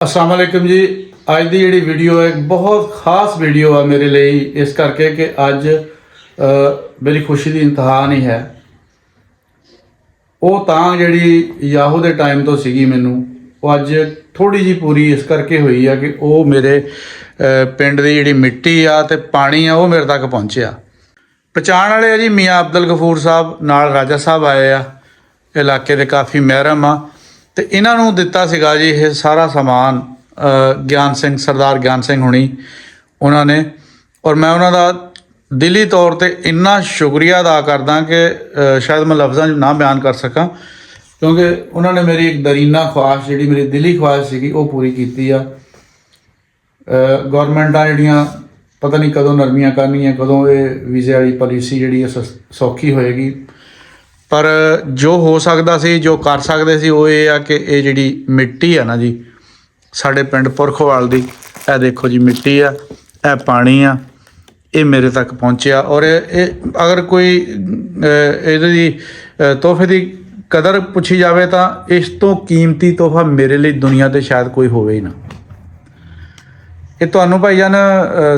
अस्सलाम वालेकुम जी। अज की जी वीडियो है एक बहुत खास वीडियो है मेरे लिए इस करके कि अज मेरी खुशी की इंतहा नहीं है। वो तां जी याहू के टाइम तो सी मैनू वो अज थोड़ी जी पूरी इस करके हुई है कि वो मेरे पिंड की जी मिट्टी आ ते पानी आ वो मेरे तक पहुँचा। पहचान वाले जी मियाँ अब्दुल गफूर साहब नाल राजा साहब आए आ, इलाके के काफ़ी महरम आ ਤੇ ਇਹਨਾਂ ਨੂੰ ਦਿੱਤਾ ਸੀਗਾ ਜੀ ਇਹ ਸਾਰਾ ਸਮਾਨ ਗਿਆਨ ਸਿੰਘ ਸਰਦਾਰ ਗਿਆਨ ਸਿੰਘ ਹੁਣੀ ਉਹਨਾਂ ਨੇ। ਔਰ ਮੈਂ ਉਹਨਾਂ ਦਾ ਦਿਲੀ ਤੌਰ 'ਤੇ ਇੰਨਾ ਸ਼ੁਕਰੀਆ ਅਦਾ ਕਰਦਾ ਕਿ ਸ਼ਾਇਦ ਮੈਂ ਲਫ਼ਜ਼ਾਂ 'ਚ ਨਾ ਬਿਆਨ ਕਰ ਸਕਾਂ, ਕਿਉਂਕਿ ਉਹਨਾਂ ਨੇ ਮੇਰੀ ਇੱਕ ਦਰੀਨਾ ਖੁਆਇਸ਼ ਜਿਹੜੀ ਮੇਰੀ ਦਿਲੀ ਖੁਆਇਸ਼ ਸੀਗੀ ਉਹ ਪੂਰੀ ਕੀਤੀ ਆ। ਗੌਰਮੈਂਟਾਂ ਜਿਹੜੀਆਂ ਪਤਾ ਨਹੀਂ ਕਦੋਂ ਨਰਮੀਆਂ ਕਰਨੀਆਂ, ਕਦੋਂ ਇਹ ਵੀਜ਼ੇ ਵਾਲੀ ਪਾਲਿਸੀ ਜਿਹੜੀ ਸੌਖੀ ਹੋਏਗੀ, पर जो हो सकता सी जो कर सकते सी वो ये आ कि ये जी मिट्टी है ना जी साढ़े पिंड पुरखवाल दी, ए देखो जी मिट्टी आ, ए पानी आ, ये मेरे तक पहुँचा। और ये अगर कोई ये तोहफे की कदर पूछी जाए तो इस तो कीमती तोहफा मेरे लिए दुनिया ते शायद कोई होवे ही ना। ये तुहानू भाई जान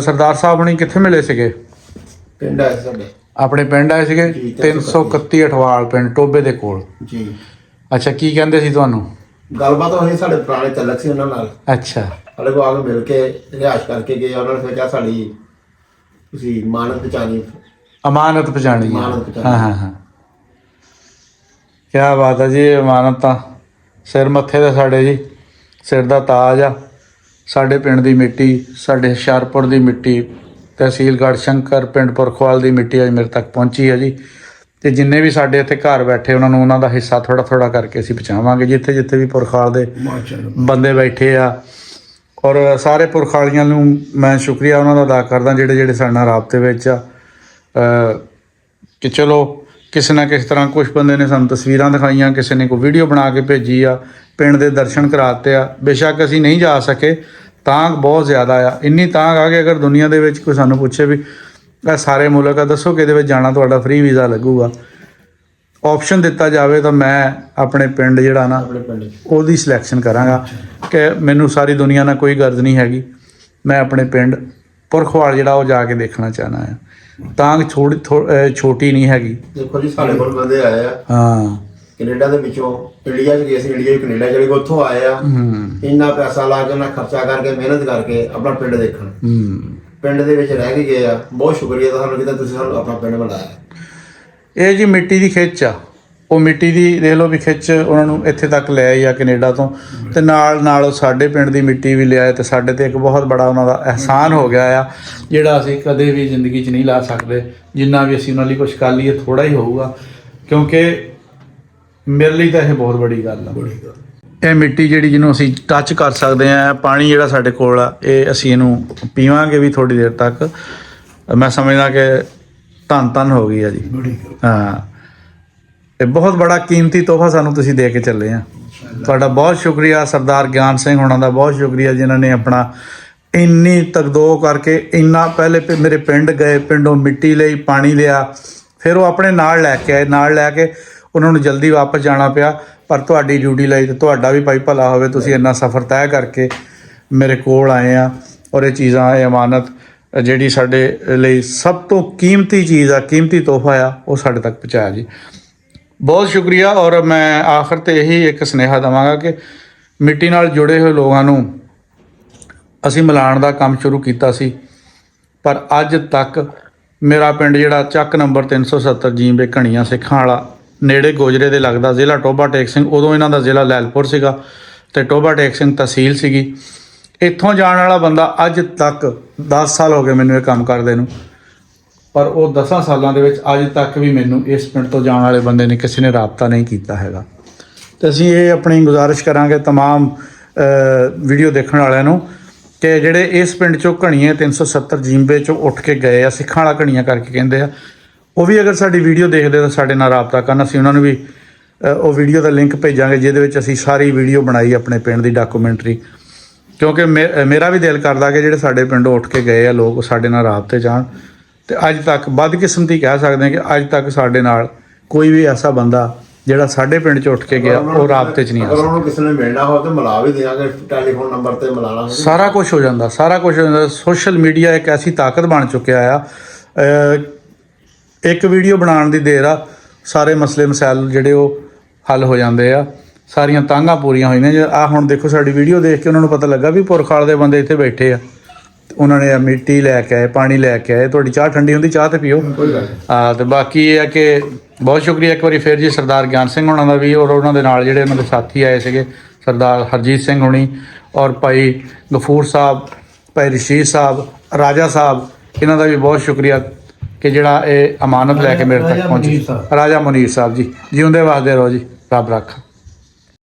सरदार साहब ने कित्थे मिले सीगे? पिंड आए साडे ਆਪਣੇ ਪਿੰਡ ਆਏ ਸੀਗੇ 331 ਅਠਵਾਲ ਪਿੰਡ ਟੋਬੇ ਦੇ ਕੋਲ ਜੀ। ਅੱਛਾ, ਕੀ ਕਹਿੰਦੇ ਸੀ ਤੁਹਾਨੂੰ? ਗੱਲਬਾਤ ਹੋਈ ਸਾਡੇ ਪੁਰਾਣੇ ਚੱਲਕ ਸੀ ਉਹਨਾਂ ਨਾਲ। ਅੱਛਾ, ਸਾਡੇ ਕੋਲ ਆ ਕੇ ਮਿਲ ਕੇ ਰਿਹਾਇਸ਼ ਕਰਕੇ ਗਏ। ਉਹਨਾਂ ਨੇ ਕਿਹਾ ਸਾਡੀ ਤੁਸੀਂ ਮਾਨਤ ਪਛਾਣੀ, ਅਮਾਨਤ ਪਛਾਣੀ। ਅਮਾਨਤ ਪਛਾਣੀ। ਹਾਂ ਹਾਂ ਹਾਂ, ਕੀ ਬਾਤ ਹੈ ਜੀ। ਅਮਾਨਤ ਤਾਂ ਸਿਰ ਮੱਥੇ ਤੇ ਸਾਡੇ ਜੀ ਸਿਰ ਦਾ ਤਾਜ ਆ। ਸਾਡੇ ਪਿੰਡ ਦੀ ਮਿੱਟੀ, ਸਾਡੇ ਹੁਸ਼ਿਆਰਪੁਰ ਦੀ ਮਿੱਟੀ, तहसील गढ़शंकर पिंड पुरखवाल की मिट्टी अज मेरे तक पहुँची है जी। तो जिन्ने भी साढ़े इत्थे घर बैठे उन्होंने उन्होंने हिस्सा थोड़ा थोड़ा करके असीं पहुँचावांगे जिथे जिथे भी पुरखाल दे बंदे बैठे आ। और सारे पुरखालियां नूं मैं शुक्रिया उन्होंने अदा करदा जिहड़े जिहड़े साडे नाल राबते विच आ कि चलो किसी ना किसी तरह कुछ बंदे ने सानूं तस्वीरां दिखाईयां, किसी ने कोई वीडियो बना के भेजी आ, पिंड दे दर्शन कराते आ। बेशक असीं नहीं जा सके, तांग बहुत ज़्यादा आ। इन्नी तांग आ कि अगर दुनिया दे विच कोई सानूं पुछे भी सारे मुल्क आ दसो कि जाना तुहाडा फ्री वीज़ा लगूगा, ऑप्शन दिता जाए तो मैं अपने पिंड जिहड़ा ना ओहदी सिलैक्शन करांगा कि मैनूं सारी दुनिया नाल कोई गर्ज नहीं हैगी। मैं अपने पिंड पुरखवाल जिहड़ा वो जाके देखना चाहना है। तांग छोटी नहीं हैगी। देखो जी साडे कोल बंदे आए आ हाँ ਕੈਨੇਡਾ ਦੇ ਵਿੱਚੋਂ ਇੰਡੀਆ 'ਚ ਗਏ ਸੀ, ਇੰਡੀਆ ਕੈਨੇਡਾ ਚਲੇ ਗਏ, ਉੱਥੋਂ ਆਏ ਆ। ਇੰਨਾ ਪੈਸਾ ਲਾ ਕੇ, ਇੰਨਾ ਖਰਚਾ ਕਰਕੇ, ਮਿਹਨਤ ਕਰਕੇ ਆਪਣਾ ਪਿੰਡ ਦੇਖਣ, ਪਿੰਡ ਦੇ ਵਿੱਚ ਰਹਿ ਕੇ ਗਏ ਆ। ਬਹੁਤ ਸ਼ੁਕਰੀਆ ਤੁਹਾਨੂੰ ਕਿ ਤੁਸੀਂ ਸਾਨੂੰ ਆਪਣਾ ਪਿੰਡ ਬਣਾਇਆ। ਇਹ ਜੀ ਮਿੱਟੀ ਦੀ ਖਿੱਚ ਆ, ਉਹ ਮਿੱਟੀ ਦੀ ਦੇਖ ਲਓ ਵੀ ਖਿੱਚ ਉਹਨਾਂ ਨੂੰ ਇੱਥੇ ਤੱਕ ਲੈ ਆਈ ਆ ਕੈਨੇਡਾ ਤੋਂ, ਤੇ ਨਾਲ ਨਾਲ ਉਹ ਸਾਡੇ ਪਿੰਡ ਦੀ ਮਿੱਟੀ ਵੀ ਲਿਆਏ। ਤੇ ਸਾਡੇ ਤੇ ਇੱਕ ਬਹੁਤ ਬੜਾ ਉਹਨਾਂ ਦਾ ਅਹਿਸਾਨ ਹੋ ਗਿਆ ਆ ਜਿਹੜਾ ਅਸੀਂ ਕਦੇ ਵੀ ਜ਼ਿੰਦਗੀ 'ਚ ਨਹੀਂ ਲਾ ਸਕਦੇ। ਜਿੰਨਾ ਵੀ ਅਸੀਂ ਉਹਨਾਂ ਲਈ ਕੁਛ ਕਰ ਲਈਏ ਥੋੜ੍ਹਾ ਹੀ ਹੋਊਗਾ, ਕਿਉਂਕਿ मेरे लिए तो यह बहुत बड़ी गल है। ਇਹ ਮਿੱਟੀ ਜਿਹੜੀ ਜਿਹਨੂੰ ਅਸੀਂ ਟੱਚ ਕਰ ਸਕਦੇ ਹਾਂ, ਪਾਣੀ ਜਿਹੜਾ ਸਾਡੇ ਕੋਲ ਆ, ਇਹ ਅਸੀਂ ਇਹਨੂੰ ਪੀਵਾਂਗੇ ਵੀ ਥੋੜੀ ਦੇਰ ਤੱਕ। ਮੈਂ ਸਮਝਦਾ ਕਿ ਧੰਨ ਹੋ ਗਈ ਆ ਜੀ। ਹਾਂ, ਇਹ ਬਹੁਤ ਬੜਾ ਕੀਮਤੀ ਤੋਹਫਾ ਸਾਨੂੰ ਤੁਸੀਂ ਦੇ ਕੇ ਚੱਲੇ ਆ। ਤੁਹਾਡਾ ਬਹੁਤ ਸ਼ੁਕਰੀਆ ਸਰਦਾਰ ਗਿਆਨ ਸਿੰਘ ਹੋਣਾ ਦਾ, ਬਹੁਤ ਸ਼ੁਕਰੀਆ ਜਿਨ੍ਹਾਂ ਨੇ ਆਪਣਾ ਇੰਨੀ ਤਕਦੋ ਕਰਕੇ ਇੰਨਾ ਪਹਿਲੇ ਮੇਰੇ ਪਿੰਡ ਗਏ, ਪਿੰਡੋਂ ਮਿੱਟੀ ਲਈ, ਪਾਣੀ ਲਿਆ, ਫਿਰ ਉਹ ਆਪਣੇ ਨਾਲ ਲੈ ਕੇ ਆਏ। ਨਾਲ ਲੈ ਕੇ ਉਹਨਾਂ ਨੂੰ ਜਲਦੀ ਵਾਪਸ ਜਾਣਾ ਪਿਆ, ਪਰ ਤੁਹਾਡੀ ਡਿਊਟੀ ਲਈ ਤੇ ਤੁਹਾਡਾ ਵੀ ਭਾਈ ਭਲਾ ਹੋਵੇ, ਤੁਸੀਂ ਇੰਨਾ ਸਫ਼ਰ ਤੈਅ ਕਰਕੇ ਮੇਰੇ ਕੋਲ ਆਏ ਆ। ਔਰ ਇਹ ਚੀਜ਼ਾਂ, ਇਹ ਅਮਾਨਤ ਜਿਹੜੀ ਸਾਡੇ ਲਈ ਸਭ ਤੋਂ ਕੀਮਤੀ ਚੀਜ਼ ਆ, ਕੀਮਤੀ ਤੋਹਫਾ ਆ, ਉਹ ਸਾਡੇ ਤੱਕ ਪਹੁੰਚਾਇਆ ਜੀ। ਬਹੁਤ ਸ਼ੁਕਰੀਆ। ਔਰ ਮੈਂ ਆਖਰ 'ਤੇ ਇਹੀ ਇੱਕ ਸੁਨੇਹਾ ਦੇਵਾਂਗਾ ਕਿ ਮਿੱਟੀ ਨਾਲ ਜੁੜੇ ਹੋਏ ਲੋਕਾਂ ਨੂੰ ਅਸੀਂ ਮਿਲਾਉਣ ਦਾ ਕੰਮ ਸ਼ੁਰੂ ਕੀਤਾ ਸੀ, ਪਰ ਅੱਜ ਤੱਕ ਮੇਰਾ ਪਿੰਡ ਜਿਹੜਾ ਚੱਕ ਨੰਬਰ 370 ਜੀਂਬੇ ਘਣੀਆਂ ਸਿੱਖਾਂ ਵਾਲਾ ਨੇੜੇ ਗੋਜਰੇ ਦੇ ਲੱਗਦਾ, ਜ਼ਿਲ੍ਹਾ ਟੋਭਾ ਟੇਕ ਸਿੰਘ, ਉਦੋਂ ਇਹਨਾਂ ਦਾ ਜ਼ਿਲ੍ਹਾ ਲੈਲਪੁਰ ਸੀਗਾ ਅਤੇ ਟੋਭਾ ਟੇਕ ਸਿੰਘ ਤਹਿਸੀਲ ਸੀਗੀ। ਇੱਥੋਂ ਜਾਣ ਵਾਲਾ ਬੰਦਾ ਅੱਜ ਤੱਕ 10 ਸਾਲ ਹੋ ਗਏ ਮੈਨੂੰ ਇਹ ਕੰਮ ਕਰਦੇ ਨੂੰ, ਪਰ ਉਹ 10 ਸਾਲਾਂ ਦੇ ਵਿੱਚ ਅੱਜ ਤੱਕ ਵੀ ਮੈਨੂੰ ਇਸ ਪਿੰਡ ਤੋਂ ਜਾਣ ਵਾਲੇ ਬੰਦੇ ਨੇ ਕਿਸੇ ਨੇ ਰਾਬਤਾ ਨਹੀਂ ਕੀਤਾ ਹੈਗਾ। ਅਤੇ ਅਸੀਂ ਇਹ ਆਪਣੀ ਗੁਜ਼ਾਰਿਸ਼ ਕਰਾਂਗੇ ਤਮਾਮ ਵੀਡੀਓ ਦੇਖਣ ਵਾਲਿਆਂ ਨੂੰ ਕਿ ਜਿਹੜੇ ਇਸ ਪਿੰਡ 'ਚੋਂ ਘਣੀਆਂ 370 ਜੀਂਬੇ 'ਚੋਂ ਉੱਠ ਕੇ ਗਏ ਆ, ਸਿੱਖਾਂ ਵਾਲਾ ਘਣੀਆਂ ਕਰਕੇ ਕਹਿੰਦੇ ਆ, ਉਹ ਵੀ ਅਗਰ ਸਾਡੀ ਵੀਡੀਓ ਦੇਖਦੇ ਤਾਂ ਸਾਡੇ ਨਾਲ ਰਾਬਤਾ ਕਰਨ। ਅਸੀਂ ਉਹਨਾਂ ਨੂੰ ਵੀ ਉਹ ਵੀਡੀਓ ਦਾ ਲਿੰਕ ਭੇਜਾਂਗੇ ਜਿਹਦੇ ਵਿੱਚ ਅਸੀਂ ਸਾਰੀ ਵੀਡੀਓ ਬਣਾਈ ਆਪਣੇ ਪਿੰਡ ਦੀ ਡਾਕੂਮੈਂਟਰੀ, ਕਿਉਂਕਿ ਮੇਰਾ ਵੀ ਦਿਲ ਕਰਦਾ ਕਿ ਜਿਹੜੇ ਸਾਡੇ ਪਿੰਡੋਂ ਉੱਠ ਕੇ ਗਏ ਆ ਲੋਕ ਉਹ ਸਾਡੇ ਨਾਲ ਰਾਬਤੇ ਜਾਣ। ਅਤੇ ਅੱਜ ਤੱਕ ਬਦਕਿਸਮਤੀ ਕਹਿ ਸਕਦੇ ਹਾਂ ਕਿ ਅੱਜ ਤੱਕ ਸਾਡੇ ਨਾਲ ਕੋਈ ਵੀ ਐਸਾ ਬੰਦਾ ਜਿਹੜਾ ਸਾਡੇ ਪਿੰਡ 'ਚ ਉੱਠ ਕੇ ਗਿਆ ਉਹ ਰਾਬਤੇ 'ਚ ਨਹੀਂ ਆ ਅਗਰ ਉਹਨੂੰ ਕਿਸੇ ਨੇ ਮਿਲਣਾ ਹੋ ਤਾਂ ਮਿਲਾ ਵੀ ਦਿਆਂਗੇ, ਟੈਲੀਫੋਨ ਨੰਬਰ ਤੇ ਮਿਲਾ ਲਾਂਗੇ। ਸਾਰਾ ਕੁਝ ਹੋ ਜਾਂਦਾ, ਸਾਰਾ ਕੁਝ ਹੋ ਜਾਂਦਾ। ਸੋਸ਼ਲ ਮੀਡੀਆ ਇੱਕ ਐਸੀ ਤਾਕਤ ਬਣ ਚੁੱਕਿਆ ਆ, ਇੱਕ ਵੀਡੀਓ ਬਣਾਉਣ ਦੀ ਦੇਰ ਆ, ਸਾਰੇ ਮਸਲੇ ਮਸਾਇਲ ਜਿਹੜੇ ਉਹ ਹੱਲ ਹੋ ਜਾਂਦੇ ਆ, ਸਾਰੀਆਂ ਤਾਂਘਾਂ ਪੂਰੀਆਂ ਹੋਈਆਂ। ਜੇ ਆ ਹੁਣ ਦੇਖੋ ਸਾਡੀ ਵੀਡੀਓ ਦੇਖ ਕੇ ਉਹਨਾਂ ਨੂੰ ਪਤਾ ਲੱਗਾ ਵੀ ਪੁਰਖਾਲ ਦੇ ਬੰਦੇ ਇੱਥੇ ਬੈਠੇ ਆ, ਉਹਨਾਂ ਨੇ ਮਿੱਟੀ ਲੈ ਕੇ ਆਏ, ਪਾਣੀ ਲੈ ਕੇ ਆਏ। ਤੁਹਾਡੀ ਚਾਹ ਠੰਡੀ ਹੁੰਦੀ, ਚਾਹ ਤੇ ਪੀਓ। ਕੋਈ ਗੱਲ ਨਹੀਂ। ਤੇ ਬਾਕੀ ਇਹ ਹੈ ਕਿ ਬਹੁਤ ਸ਼ੁਕਰੀਆ ਇੱਕ ਵਾਰੀ ਫਿਰ ਜੀ ਸਰਦਾਰ ਗਿਆਨ ਸਿੰਘ ਹੋਣਾ ਦਾ ਵੀ, ਔਰ ਉਹਨਾਂ ਦੇ ਨਾਲ ਜਿਹੜੇ ਉਹਨਾਂ ਦੇ ਸਾਥੀ ਆਏ ਸੀਗੇ ਸਰਦਾਰ ਹਰਜੀਤ ਸਿੰਘ ਹੋਣੀ ਔਰ ਭਾਈ ਗਫੂਰ ਸਾਹਿਬ, ਭਾਈ ਰਸ਼ੀਦ ਸਾਹਿਬ, ਰਾਜਾ ਸਾਹਿਬ, ਇਹਨਾਂ ਦਾ ਵੀ ਬਹੁਤ ਸ਼ੁਕਰੀਆ ਕਿ ਜਿਹੜਾ ਇਹ ਅਮਾਨਤ ਲੈ ਕੇ ਮੇਰੇ ਤੱਕ ਪਹੁੰਚੀ। ਰਾਜਾ ਮੁਨੀਰ ਸਾਹਿਬ ਜੀ, ਜਿਉਂਦੇ ਵਸਦੇ ਰਹੋ ਜੀ, ਰੱਬ ਰੱਖਾ।